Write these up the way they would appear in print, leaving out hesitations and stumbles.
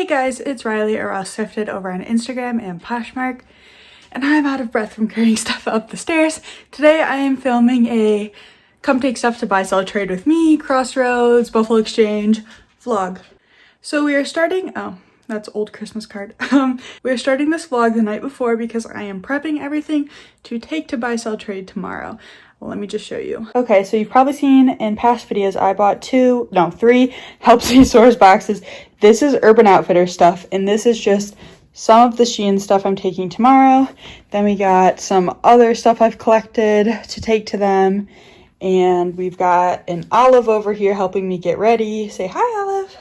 Hey guys, it's Riley or Else Thrifted over on Instagram and Poshmark, and I'm out of breath from carrying stuff up the stairs. Today I am filming a come take stuff to buy, sell, trade with me, Crossroads, Buffalo Exchange vlog. So we are starting, oh, that's old Christmas card. We are starting this vlog the night before because I am prepping everything to take to buy, sell, trade tomorrow. Well, let me just show you. Okay, so you've probably seen in past videos, I bought three Helps Me Source boxes. This is Urban Outfitters stuff, and this is just some of the Shein stuff I'm taking tomorrow. Then we got some other stuff I've collected to take to them. And we've got an Olive over here helping me get ready. Say hi, Olive.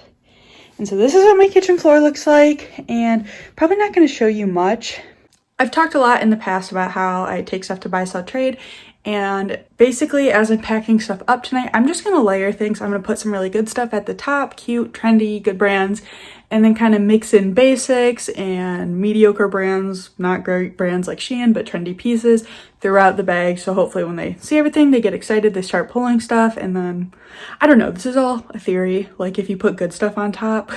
And so this is what my kitchen floor looks like, and probably not going to show you much. I've talked a lot in the past about how I take stuff to buy, sell, trade. And basically, as I'm packing stuff up tonight, I'm just going to layer things. I'm going to put some really good stuff at the top, cute, trendy, good brands, and then kind of mix in basics and mediocre brands, not great brands like Shein, but trendy pieces throughout the bag. So hopefully when they see everything, they get excited, they start pulling stuff, and then, I don't know, this is all a theory. Like, if you put good stuff on top,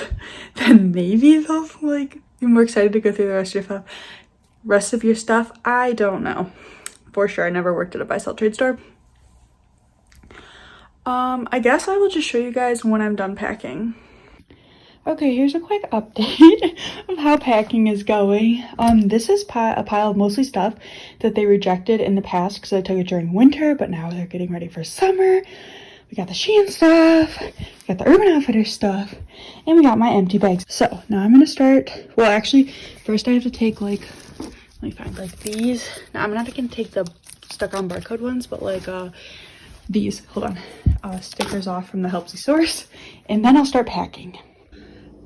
then maybe they'll, like, be more excited to go through the rest of your stuff. I don't know. For sure, I never worked at a buy sell trade store. I guess I will just show you guys when I'm done packing. Okay, here's a quick update of how packing is going. This is a pile of mostly stuff that they rejected in the past because I took it during winter, but now they're getting ready for summer. We got the Shein stuff, we got the Urban Outfitters stuff, and we got my empty bags. So now I'm gonna start, well actually, first I have to take like, let me find like these. Now I'm not gonna take the stuck on barcode ones, but like these, hold on, stickers off from the Helps Me Source, and then I'll start packing.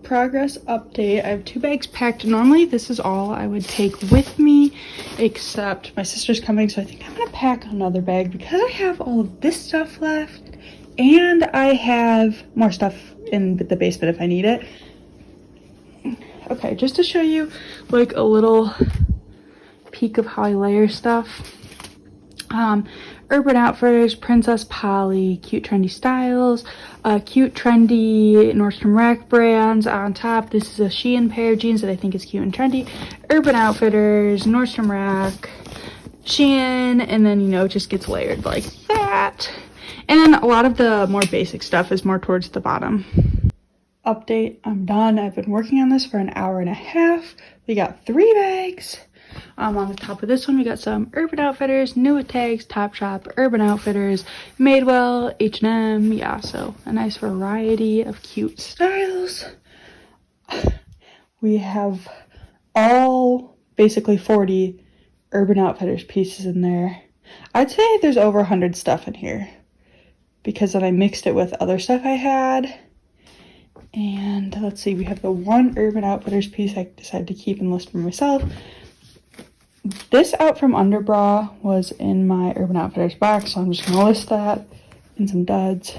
Progress update. I have 2 bags packed. Normally this is all I would take with me, except my sister's coming, so I think I'm gonna pack another bag because I have all of this stuff left, and I have more stuff in the basement if I need it. Okay, just to show you like a little peek of how I layer stuff. Urban Outfitters, Princess Polly, cute trendy styles, cute trendy Nordstrom Rack brands on top. This is a Shein pair of jeans that I think is cute and trendy. Urban Outfitters, Nordstrom Rack, Shein, and then, you know, it just gets layered like that. And then a lot of the more basic stuff is more towards the bottom. Update, I'm done. I've been working on this for an hour and a half. We got 3 bags. On the top of this one, we got some Urban Outfitters, New Tags, Topshop, Urban Outfitters, Madewell, H&M. Yeah, so a nice variety of cute styles. We have all basically 40 Urban Outfitters pieces in there. I'd say there's over 100 stuff in here because then I mixed it with other stuff I had. And let's see, we have the one Urban Outfitters piece I decided to keep and list for myself. This Out From Under bra was in my Urban Outfitters box, so I'm just going to list that and some duds.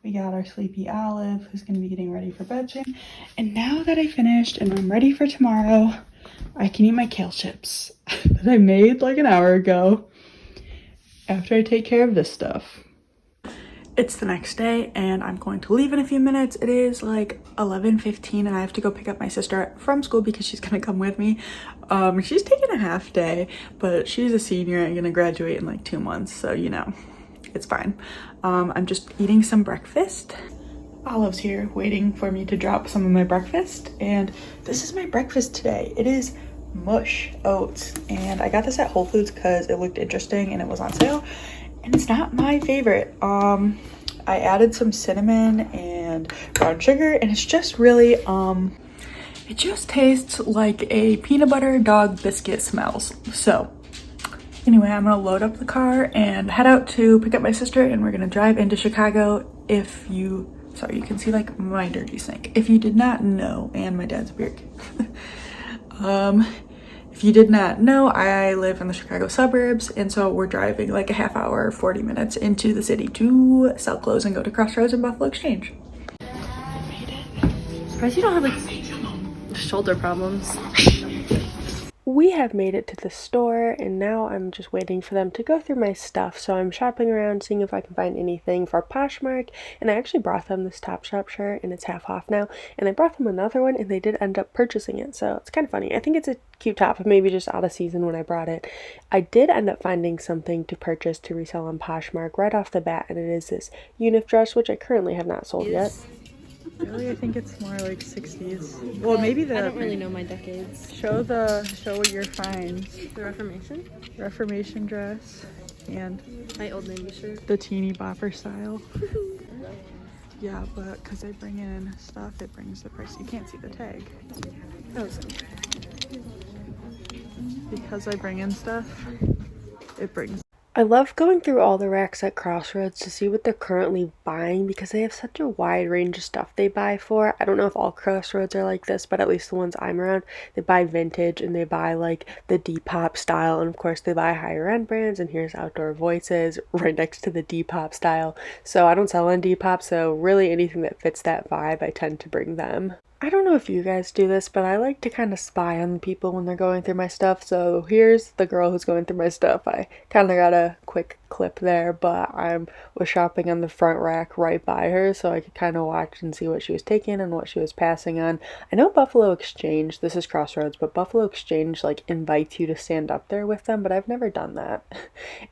We got our sleepy Olive, who's going to be getting ready for bed soon. And now that I finished and I'm ready for tomorrow, I can eat my kale chips that I made like an hour ago after I take care of this stuff. It's the next day and I'm going to leave in a few minutes. It is like 11:15 and I have to go pick up my sister from school because she's gonna come with me. She's taking a half day, but she's a senior and gonna graduate in like 2 months, so you know, it's fine. I'm just eating some breakfast. Olive's here waiting for me to drop some of my breakfast, and this is my breakfast today. It is mush oats, and I got this at Whole Foods because it looked interesting and it was on sale. And it's not my favorite. I added some cinnamon and brown sugar, and it's just really, it just tastes like a peanut butter dog biscuit smells. So anyway, I'm gonna load up the car and head out to pick up my sister, and we're gonna drive into Chicago. Sorry, you can see like my dirty sink. If you did not know, and my dad's beard. If you did not know, I live in the Chicago suburbs, and so we're driving like a half hour, 40 minutes into the city to sell clothes and go to Crossroads and Buffalo Exchange. I made it. Surprised you don't have like shoulder problems. we have made it to the store, and now I'm just waiting for them to go through my stuff. So I'm shopping around, seeing if I can find anything for Poshmark, and I actually brought them this Topshop shirt, and it's half off now, and I brought them another one, and they did end up purchasing it, so it's kind of funny. I think it's a cute top, maybe just out of season when I brought it. I did end up finding something to purchase to resell on Poshmark right off the bat, and it is this unif dress, which I currently have not sold yet. Really, I think it's more like 60s. Well, maybe I don't really know my decades. Show what your finds. The Reformation? Reformation dress and My Old Navy shirt. the teeny bopper style. Yeah, but because I bring in stuff, it brings the price. You can't see the tag. Oh, so. Because I bring in stuff, it brings. I love going through all the racks at Crossroads to see what they're currently buying because they have such a wide range of stuff they buy for. I don't know if all Crossroads are like this, but at least the ones I'm around, they buy vintage and they buy like the Depop style, and of course they buy higher end brands, and here's Outdoor Voices right next to the Depop style. So I don't sell on Depop, so really anything that fits that vibe I tend to bring them. I don't know if you guys do this, but I like to kind of spy on people when they're going through my stuff. So here's the girl who's going through my stuff. I kind of got a quick clip there, but I was shopping on the front rack right by her, so I could kind of watch and see what she was taking and what she was passing on. I know Buffalo Exchange, this is Crossroads, but Buffalo Exchange like invites you to stand up there with them, but I've never done that.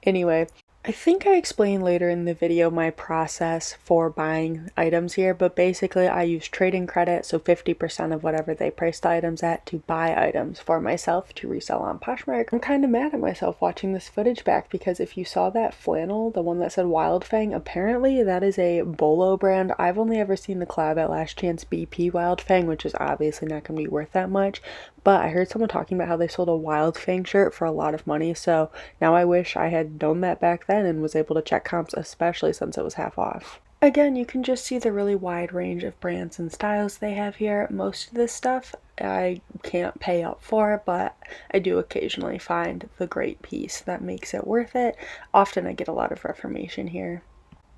Anyway, I think I explained later in the video my process for buying items here, but basically I use trade-in credit, so 50% of whatever they price the items at, to buy items for myself to resell on Poshmark. I'm kind of mad at myself watching this footage back because if you saw that flannel, the one that said Wild Fang, apparently that is a Bolo brand. I've only ever seen the collab at Last Chance BP Wild Fang, which is obviously not going to be worth that much, but I heard someone talking about how they sold a Wild Fang shirt for a lot of money, so now I wish I had known that back then and was able to check comps, especially since it was half off. Again, you can just see the really wide range of brands and styles they have here. Most of this stuff I can't pay up for, but I do occasionally find the great piece that makes it worth it. Often I get a lot of Reformation here.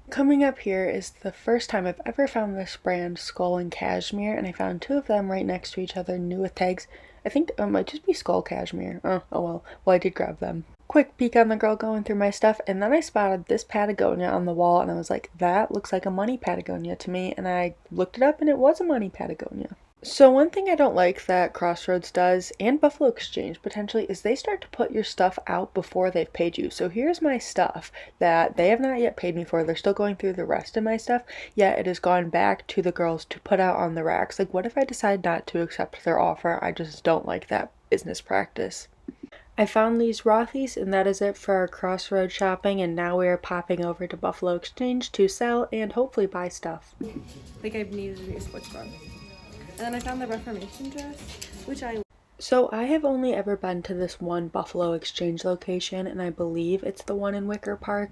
Coming up here is the first time I've ever found this brand, Skull and Cashmere, and I found two of them right next to each other, new with tags. I think it might just be Skull Cashmere. Oh well. Well, I did grab them. Quick peek on the girl going through my stuff, and then I spotted this Patagonia on the wall, and I was like, that looks like a money Patagonia to me, and I looked it up, and it was a money Patagonia. So one thing I don't like that Crossroads does, and Buffalo Exchange potentially, is they start to put your stuff out before they've paid you. So here's my stuff that they have not yet paid me for. They're still going through the rest of my stuff, yet it has gone back to the girls to put out on the racks. Like, what if I decide not to accept their offer? I just don't like that business practice. I found these Rothy's, and that is it for our Crossroads shopping, and now we are popping over to Buffalo Exchange to sell and hopefully buy stuff. Like I needed a new sports bra. And then I found the Reformation dress, which So I have only ever been to this one Buffalo Exchange location, and I believe it's the one in Wicker Park.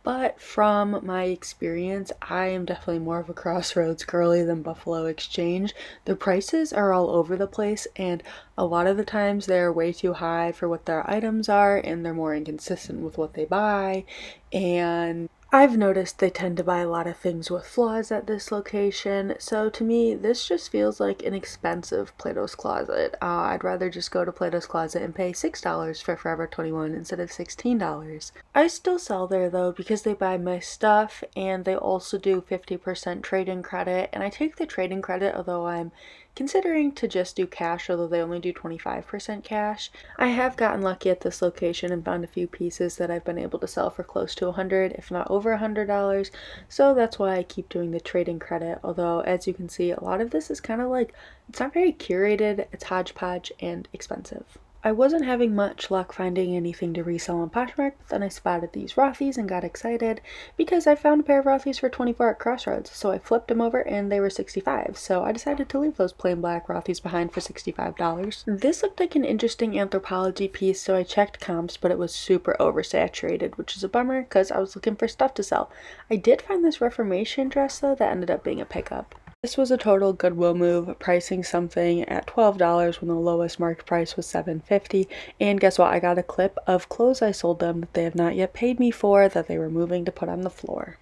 But from my experience, I am definitely more of a Crossroads girly than Buffalo Exchange. The prices are all over the place, and a lot of the times they're way too high for what their items are, and they're more inconsistent with what they buy. And I've noticed they tend to buy a lot of things with flaws at this location, so to me, this just feels like an expensive Platos Closet. I'd rather just go to Platos Closet and pay $6 for Forever 21 instead of $16. I still sell there though because they buy my stuff, and they also do 50% trade-in credit, and I take the trade-in credit, although I'm considering to just do cash, although they only do 25% cash. I have gotten lucky at this location and found a few pieces that I've been able to sell for close to $100, if not over $100, so that's why I keep doing the trade-in credit, although as you can see, a lot of this is kind of like, it's not very curated, it's hodgepodge and expensive. I wasn't having much luck finding anything to resell on Poshmark, but then I spotted these Rothy's and got excited because I found a pair of Rothy's for $24 at Crossroads, so I flipped them over and they were $65, so I decided to leave those plain black Rothy's behind for $65. This looked like an interesting anthropology piece, so I checked comps, but it was super oversaturated, which is a bummer because I was looking for stuff to sell. I did find this Reformation dress though that ended up being a pickup. This was a total Goodwill move, pricing something at $12 when the lowest marked price was $7.50, and guess what? I got a clip of clothes I sold them that they have not yet paid me for that they were moving to put on the floor.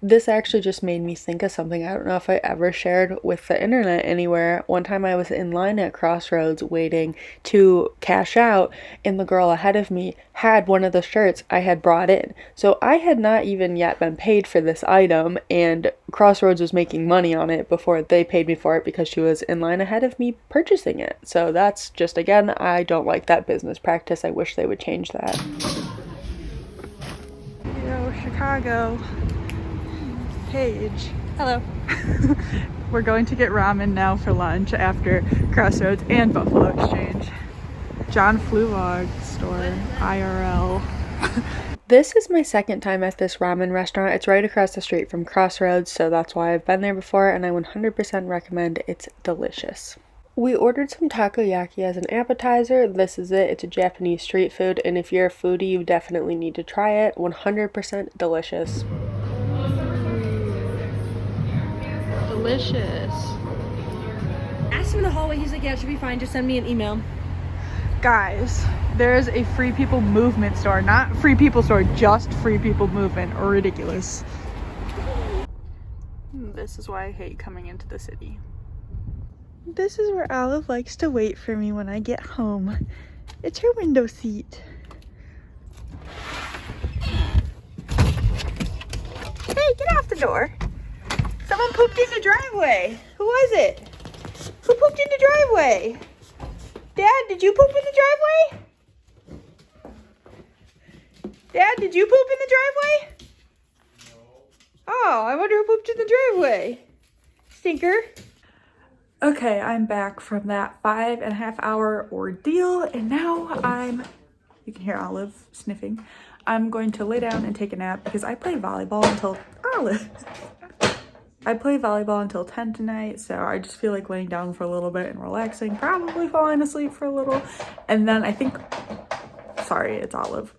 This actually just made me think of something I don't know if I ever shared with the internet anywhere. One time I was in line at Crossroads waiting to cash out, and the girl ahead of me had one of the shirts I had brought in. So I had not even yet been paid for this item, and Crossroads was making money on it before they paid me for it because she was in line ahead of me purchasing it. So that's just, again, I don't like that business practice. I wish they would change that. Yo, Chicago. Paige. Hello. We're going to get ramen now for lunch after Crossroads and Buffalo Exchange. John Fluvog store, IRL. This is my second time at this ramen restaurant. It's right across the street from Crossroads, so that's why I've been there before, and I 100% recommend. It's delicious. We ordered some takoyaki as an appetizer. This is it. It's a Japanese street food, and if you're a foodie, you definitely need to try it. 100% delicious. Delicious. Asked him in the hallway, he's like, yeah, it should be fine, just send me an email. Guys, there's a Free People Movement store. Not Free People store, just Free People Movement. Ridiculous. This is why I hate coming into the city. This is where Olive likes to wait for me when I get home. It's her window seat. Hey, get off the door. Someone pooped in the driveway. Who was it? Who pooped in the driveway? Dad, did you poop in the driveway? Dad, did you poop in the driveway? No. Oh, I wonder who pooped in the driveway. Stinker. Okay, I'm back from that 5.5 hour ordeal, and now you can hear Olive sniffing. I'm going to lay down and take a nap because I play volleyball until I play volleyball until 10 tonight, so I just feel like laying down for a little bit and relaxing, probably falling asleep for a little, and then I think, sorry, it's Olive.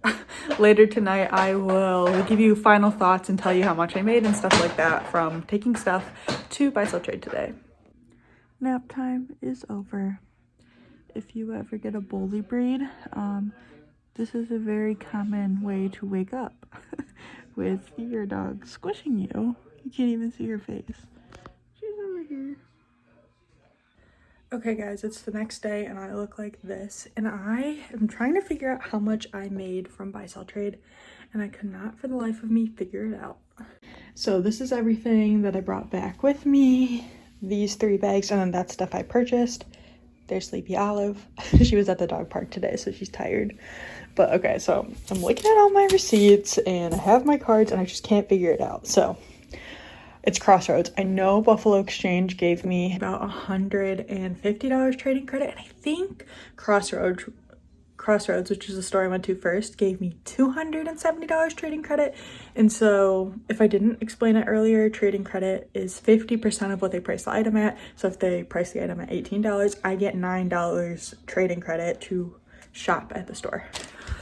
Later tonight, I will give you final thoughts and tell you how much I made and stuff like that from taking stuff to buy sell trade today. Nap time is over. If you ever get a bully breed, this is a very common way to wake up with your dog squishing you. You can't even see her face. She's over here. Okay guys, it's the next day and I look like this, and I am trying to figure out how much I made from buy sell trade, and I could not for the life of me figure it out. So this is everything that I brought back with me. These 3 bags, and then that stuff I purchased. There's Sleepy Olive. She was at the dog park today, so she's tired. But okay, so I'm looking at all my receipts and I have my cards and I just can't figure it out. So it's Crossroads. I know Buffalo Exchange gave me about $150 trading credit, and I think Crossroads, which is the store I went to first, gave me $270 trading credit. And so if I didn't explain it earlier, trading credit is 50% of what they price the item at. So if they price the item at $18, I get $9 trading credit to shop at the store.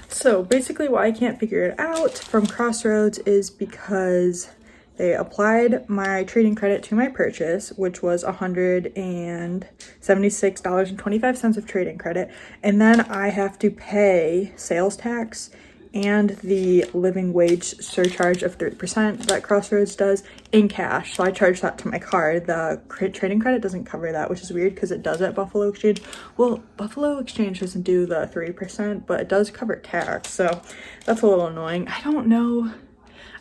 So basically why I can't figure it out from Crossroads is because they applied my trading credit to my purchase, which was $176.25 of trading credit, and then I have to pay sales tax and the living wage surcharge of 3% that Crossroads does in cash. So I charge that to my card. The trading credit doesn't cover that, which is weird because it does at Buffalo Exchange. Well, Buffalo Exchange doesn't do the 3%, but it does cover tax, so that's a little annoying. I don't know.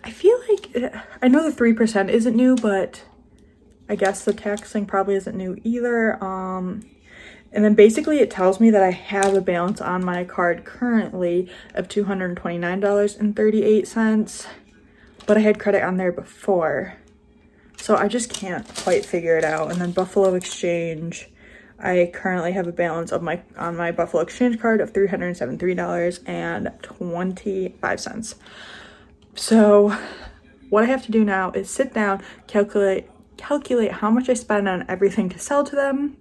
I feel like, I know the 3% isn't new, but I guess the tax thing probably isn't new either. And then basically it tells me that I have a balance on my card currently of $229.38, but I had credit on there before. So I just can't quite figure it out. And then Buffalo Exchange, I currently have a balance of on my Buffalo Exchange card of $373.25. So what I have to do now is sit down, calculate how much I spent on everything to sell to them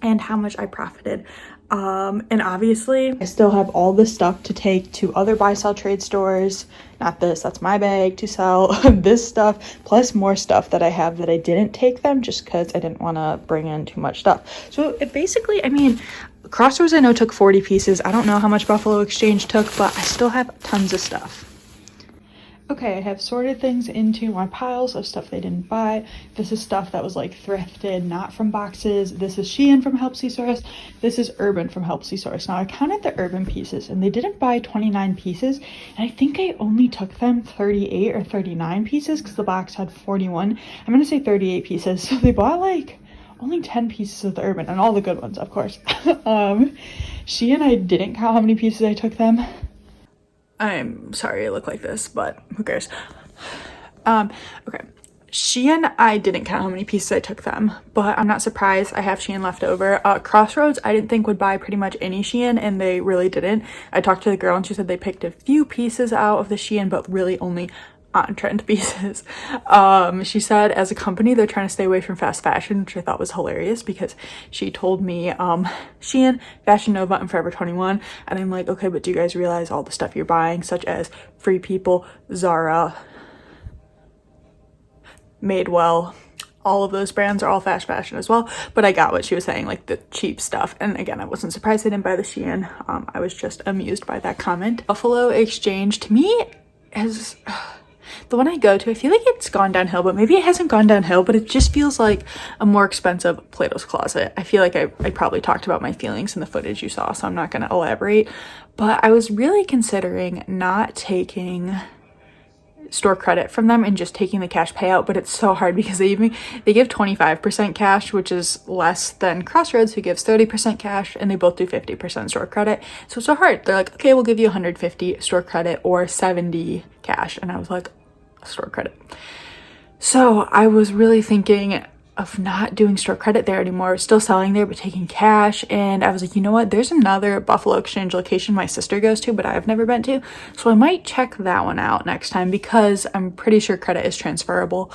and how much I profited. And obviously I still have all this stuff to take to other buy sell trade stores. Not this, that's my bag to sell. This stuff plus more stuff that I have that I didn't take them just because I didn't want to bring in too much stuff. So it basically, I mean, Crossroads I know took 40 pieces. I don't know how much Buffalo Exchange took, but I still have tons of stuff. Okay, I have sorted things into my piles of stuff they didn't buy. This is stuff that was like thrifted, not from boxes. This is Shein from Helpsy Source. This is Urban from Helpsy Source. Now I counted the Urban pieces and they didn't buy 29 pieces. And I think I only took them 38 or 39 pieces because the box had 41. I'm gonna say 38 pieces. So they bought like only 10 pieces of the Urban and all the good ones, of course. Shein, I didn't count how many pieces I took them. I'm sorry I look like this, but who cares? Okay. Shein, I didn't count how many pieces I took them, but I'm not surprised. I have Shein left over. Crossroads, I didn't think would buy pretty much any Shein, and they really didn't. I talked to the girl and she said they picked a few pieces out of the Shein, but really only on-trend pieces. She said as a company they're trying to stay away from fast fashion, which I thought was hilarious because she told me Shein, Fashion Nova, and Forever 21, and I'm like, okay, but do you guys realize all the stuff you're buying, such as Free People, Zara, Madewell, all of those brands are all fast fashion as well. But I got what she was saying, like the cheap stuff. And again, I wasn't surprised they didn't buy the Shein. I was just amused by that comment. Buffalo Exchange to me is the one I go to. I feel like it's gone downhill, but maybe it hasn't gone downhill, but it just feels like a more expensive Plato's Closet. I feel like I probably talked about my feelings in the footage you saw, so I'm not going to elaborate. But I was really considering not taking store credit from them and just taking the cash payout, but it's so hard because they give 25% cash, which is less than Crossroads, who gives 30% cash, and they both do 50% store credit. So it's so hard. They're like, okay, we'll give you 150 store credit or 70 cash, and I was like, store credit. So I was really thinking of not doing store credit there anymore, still selling there but taking cash. And I was like, you know what, there's another Buffalo Exchange location my sister goes to but I've never been to, so I might check that one out next time because I'm pretty sure credit is transferable,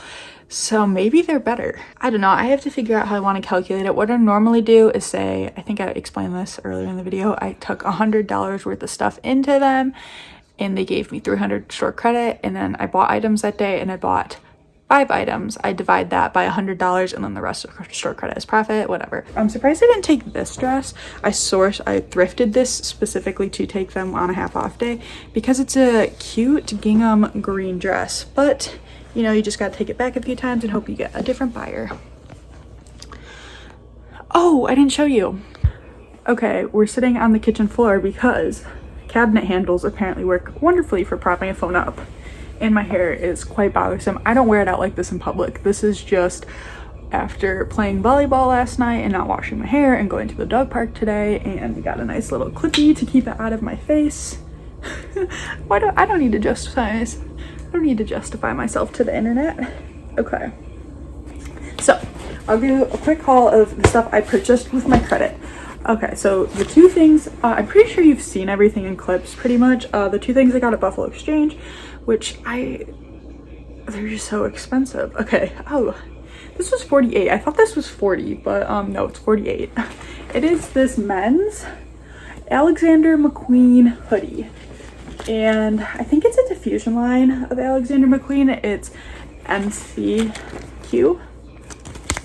so maybe they're better. I don't know, I have to figure out how I want to calculate it. What I normally do is say, I think I explained this earlier in the video, I took $100 worth of stuff into them and they gave me $300 store credit, and then I bought items that day and I bought 5 items. I divide that by $100 and then the rest of store credit is profit, whatever. I'm surprised I didn't take this dress. I thrifted this specifically to take them on a half off day because it's a cute gingham green dress, but you know, you just gotta take it back a few times and hope you get a different buyer. Oh, I didn't show you. Okay, we're sitting on the kitchen floor because cabinet handles apparently work wonderfully for propping a phone up. And my hair is quite bothersome. I don't wear it out like this in public. This is just after playing volleyball last night and not washing my hair and going to the dog park today, and we got a nice little clippy to keep it out of my face. I don't need to justify myself to the internet. Okay. So I'll do a quick haul of the stuff I purchased with my credit. Okay, so the two things, I'm pretty sure you've seen everything in clips pretty much. The two things I got at Buffalo Exchange, which they're just so expensive. Okay, oh, this was 48. I thought this was 40, but no, it's 48. It is this men's Alexander McQueen hoodie. And I think it's a diffusion line of Alexander McQueen. It's MCQ.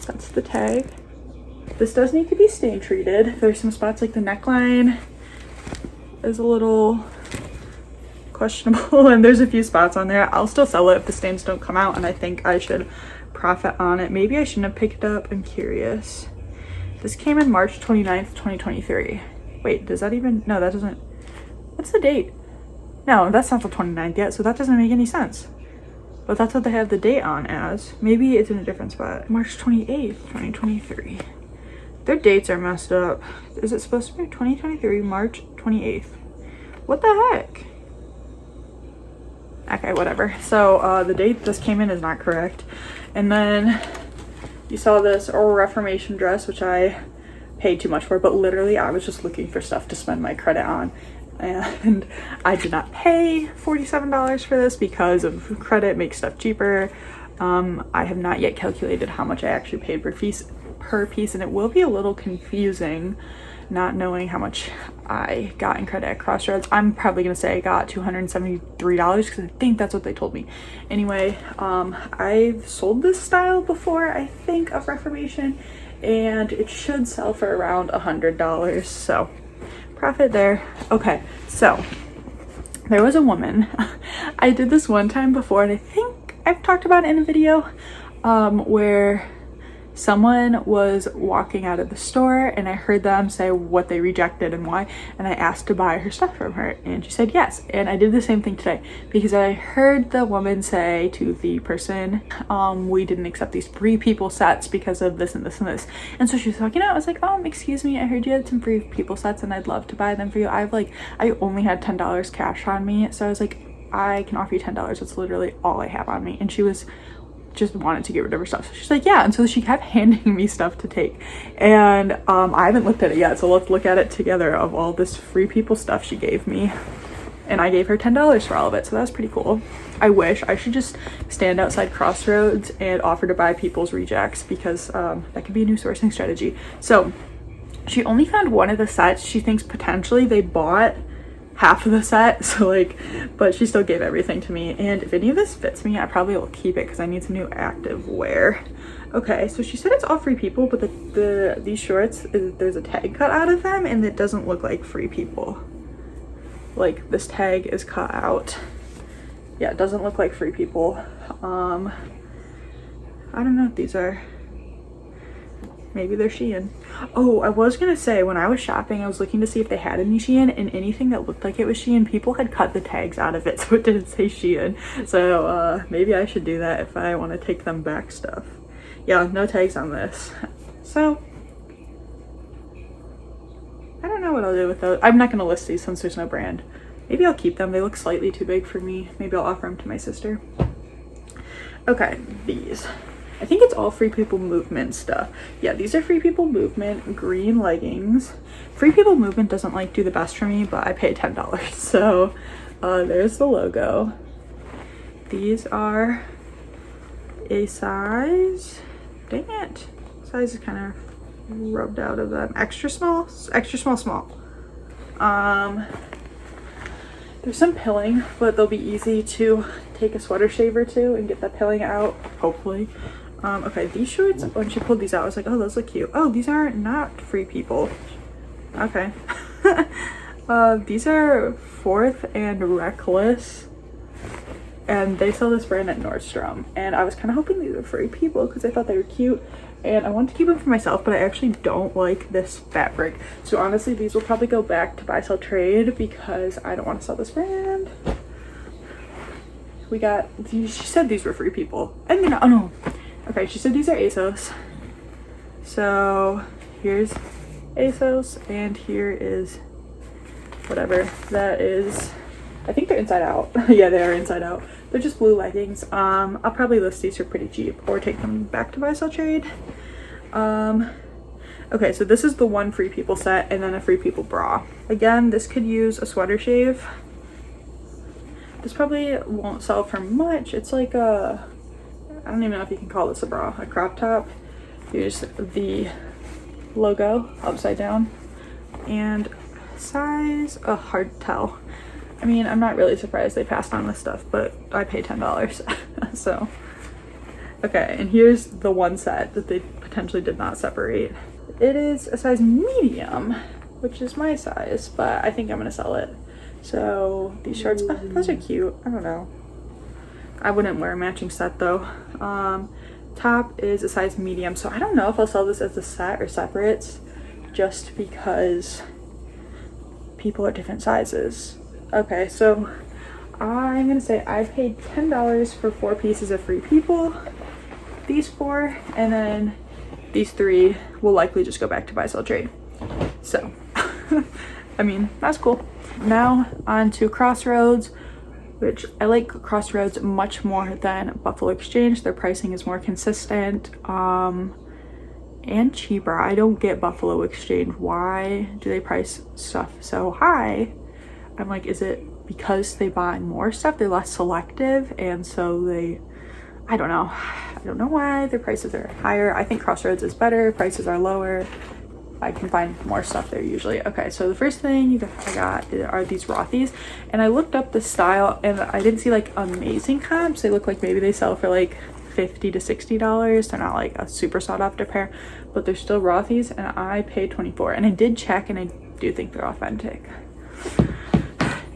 That's the tag. This does need to be stain treated. There's some spots like the neckline is a little questionable and there's a few spots on there. I'll still sell it if the stains don't come out, and I think I should profit on it. Maybe I shouldn't have picked it up. I'm curious. This came in March 29th, 2023. Wait, does that even, no, that doesn't, what's the date? No, that's not the 29th yet, so that doesn't make any sense. But that's what they have the date on as. Maybe it's in a different spot. March 28th, 2023. Their dates are messed up. Is it supposed to be 2023, March 28th? What the heck? Okay, whatever. So the date this came in is not correct. And then you saw this Reformation dress, which I paid too much for, but literally I was just looking for stuff to spend my credit on. And I did not pay $47 for this because of credit makes stuff cheaper. I have not yet calculated how much I actually paid per piece, and it will be a little confusing not knowing how much I got in credit at Crossroads. I'm probably gonna say I got $273 because I think that's what they told me. Anyway, I've sold this style before, I think, of Reformation, and it should sell for around $100, so profit there. Okay, so there was a woman. I did this one time before, and I think I've talked about it in a video, where someone was walking out of the store and I heard them say what they rejected and why, and I asked to buy her stuff from her and she said yes. And I did the same thing today because I heard the woman say to the person, we didn't accept these free people sets because of this and this and this. And so she was talking out. I was like, excuse me, I heard you had some free people sets and I'd love to buy them for you. I only had $10 cash on me, so I was like, I can offer you $10. That's literally all I have on me. And she was just wanted to get rid of her stuff, so she's like, yeah. And so she kept handing me stuff to take, and I haven't looked at it yet, so let's look at it together of all this free people stuff she gave me. And I gave her $10 for all of it, so that's pretty cool. I wish I should just stand outside Crossroads and offer to buy people's rejects, because that could be a new sourcing strategy. So she only found one of the sets. She thinks potentially they bought half of the set, so like, but she still gave everything to me. And if any of this fits me, I probably will keep it because I need some new active wear. Okay, so she said it's all free people, but these shorts, there's a tag cut out of them and it doesn't look like free people. Like, this tag is cut out. Yeah, it doesn't look like free people. I don't know if these are, maybe they're Shein. Oh, I was gonna say, when I was shopping, I was looking to see if they had any Shein, and anything that looked like it was Shein, people had cut the tags out of it, so it didn't say Shein. So maybe I should do that if I want to take them back stuff. Yeah, no tags on this. So I don't know what I'll do with those. I'm not gonna list these since there's no brand. Maybe I'll keep them. They look slightly too big for me. Maybe I'll offer them to my sister. Okay, these. I think it's all Free People Movement stuff. Yeah, these are Free People Movement green leggings. Free People Movement doesn't like do the best for me, but I paid $10. So there's the logo. These are a size, dang it, size is kind of rubbed out of them. Extra small, small. There's some pilling, but they'll be easy to take a sweater shave or two and get that pilling out, hopefully. Okay, these shorts, when she pulled these out, I was like, oh, those look cute. Oh, these are not Free People. Okay. These are Fourth and Reckless, and they sell this brand at Nordstrom, and I was kind of hoping these were Free People because I thought they were cute, and I wanted to keep them for myself, but I actually don't like this fabric. So honestly, these will probably go back to buy, sell, trade because I don't want to sell this brand. We got, she said these were Free People, and they're not. Oh no. Okay, she said these are ASOS. So here's ASOS, and here is whatever that is. I think they're inside out. Yeah, they are inside out. They're just blue leggings. I'll probably list these for pretty cheap or take them back to buy, sell, trade. Okay, so this is the one Free People set and then a Free People bra. Again, this could use a sweater shave. This probably won't sell for much. It's like a, I don't even know if you can call this a bra, a crop top. Here's the logo upside down, and size, hard to tell. I mean, I'm not really surprised they passed on this stuff, but I paid $10. So, okay, and here's the one set that they potentially did not separate. It is a size medium, which is my size, but I think I'm gonna sell it. So these shorts, those are cute. I don't know. I wouldn't wear a matching set though. Top is a size medium, so I don't know if I'll sell this as a set or separates, just because people are different sizes. Okay, so I'm gonna say I paid $10 for 4 pieces of Free People, these 4, and then these 3 will likely just go back to buy, sell, trade. So I mean, that's cool. Now on to Crossroads, which I like Crossroads much more than Buffalo Exchange. Their pricing is more consistent and cheaper. I don't get Buffalo Exchange. Why do they price stuff so high? I'm like, is it because they buy more stuff? They're less selective, and so they, I don't know. I don't know why their prices are higher. I think Crossroads is better. Prices are lower. I can find more stuff there usually. Okay, so the first thing I got are these Rothy's, and I looked up the style and I didn't see like amazing comps. They look like maybe they sell for like $50 to $60. They're not like a super sought after pair, but they're still Rothy's, and I paid $24. And I did check, and I do think they're authentic.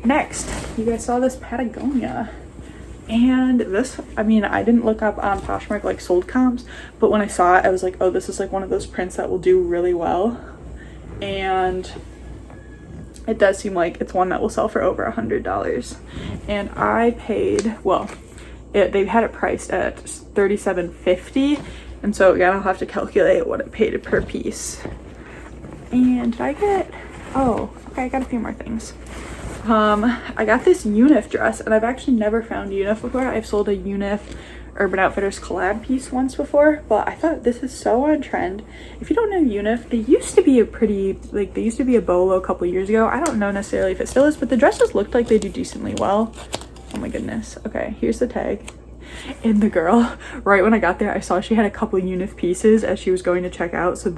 Next, you guys saw this Patagonia. And this, I mean, I didn't look up on Poshmark like sold comps, but when I saw it, I was like, oh, this is like one of those prints that will do really well. And it does seem like it's one that will sell for over $100. And I paid, well, they had it priced at $37.50. And so again, I'll have to calculate what it paid per piece. And did I get, oh, okay, I got a few more things. I got this Unif dress, and I've actually never found Unif before. I've sold a Unif Urban Outfitters collab piece once before, but I thought this is so on trend. If you don't know Unif, they used to be a pretty, like, they used to be a bolo a couple years ago. I don't know necessarily if it still is, but the dresses looked like they do decently well. Oh my goodness. Okay, here's the tag. And the girl, right when I got there, I saw she had a couple Unif pieces as she was going to check out, so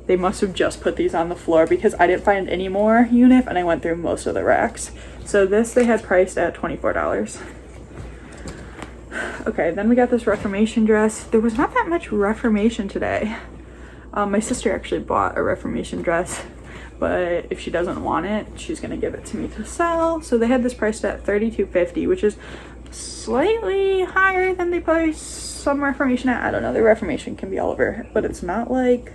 they must have just put these on the floor because I didn't find any more Unif and I went through most of the racks. So this they had priced at $24. Okay, then we got this Reformation dress. There was not that much Reformation today. My sister actually bought a Reformation dress, but if she doesn't want it, she's gonna give it to me to sell. So they had this priced at $32.50, which is slightly higher than they price some Reformation at. I don't know, the Reformation can be all over, but it's not like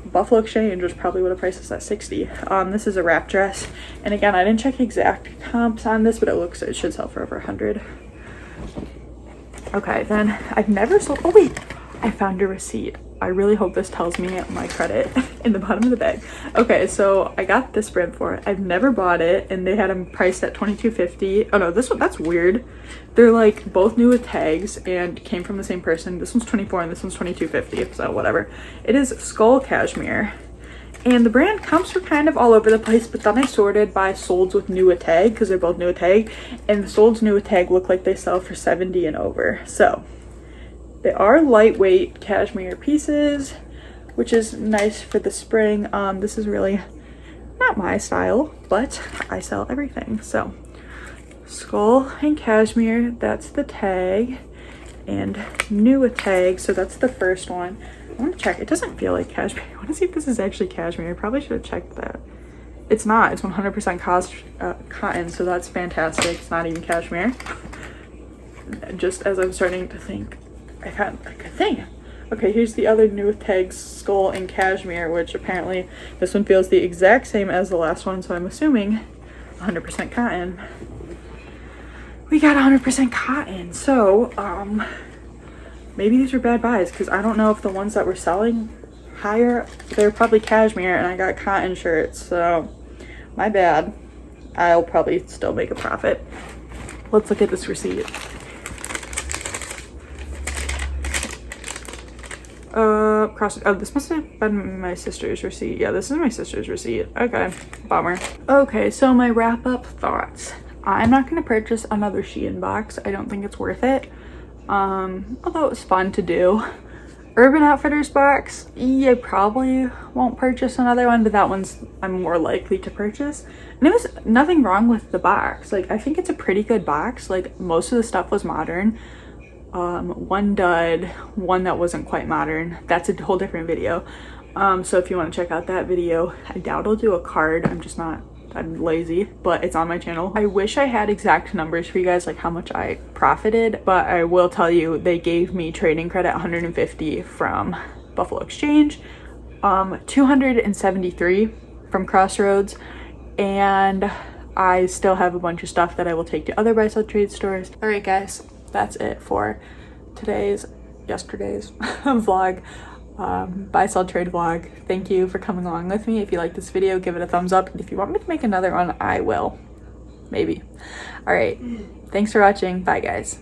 Buffalo Exchange, which probably would have priced this at $60. This is a wrap dress, and again, I didn't check exact comps on this, but it should sell for over $100. Okay, then I've never sold, oh wait, I found a receipt. I really hope this tells me my credit in the bottom of the bag. Okay, so I got this brand for it. I've never bought it, and they had them priced at $22.50. Oh no, this one, that's weird. They're like both new with tags and came from the same person. This one's $24 and this one's $22.50, so whatever. It is Skull Cashmere. And the brand comes from kind of all over the place, but then I sorted by solds with new with tag because they're both new with tag, and the solds new with tag look like they sell for $70 and over. So they are lightweight cashmere pieces, which is nice for the spring. This is really not my style, but I sell everything. So skull and cashmere, that's the tag, and new with tag, so that's the first one. I want to check. It doesn't feel like cashmere. I want to see if this is actually cashmere. I probably should have checked that. It's not. It's 100% cotton, so that's fantastic. It's not even cashmere. Just as I'm starting to think, I found a good thing. Okay, here's the other new with tags, skull and cashmere, which apparently this one feels the exact same as the last one, so I'm assuming 100% cotton. We got 100% cotton, so maybe these were bad buys because I don't know if the ones that were selling higher, they're probably cashmere, and I got cotton shirts, so my bad. I'll probably still make a profit. Let's look at this receipt. Oh, this must have been my sister's receipt. Yeah, this is my sister's receipt. Okay, bummer. Okay, so my wrap-up thoughts. I'm not going to purchase another Shein box. I don't think it's worth it. Although it was fun to do. Urban Outfitters box, yeah, I probably won't purchase another one, but that one's I'm more likely to purchase. And there was nothing wrong with the box. Like, I think it's a pretty good box. Like, most of the stuff was modern. One dud, one that wasn't quite modern. That's a whole different video. So if you want to check out that video, I doubt I'll do a card. I'm lazy, but it's on my channel. I wish I had exact numbers for you guys, like how much I profited, but I will tell you they gave me trading credit 150 from Buffalo Exchange, 273 from Crossroads, and I still have a bunch of stuff that I will take to other buy sell trade stores. All right guys, that's it for yesterday's vlog. Buy sell trade vlog. Thank you for coming along with me. If you like this video, give it a thumbs up, and if you want me to make another one, I will, maybe. All right, thanks for watching. Bye guys.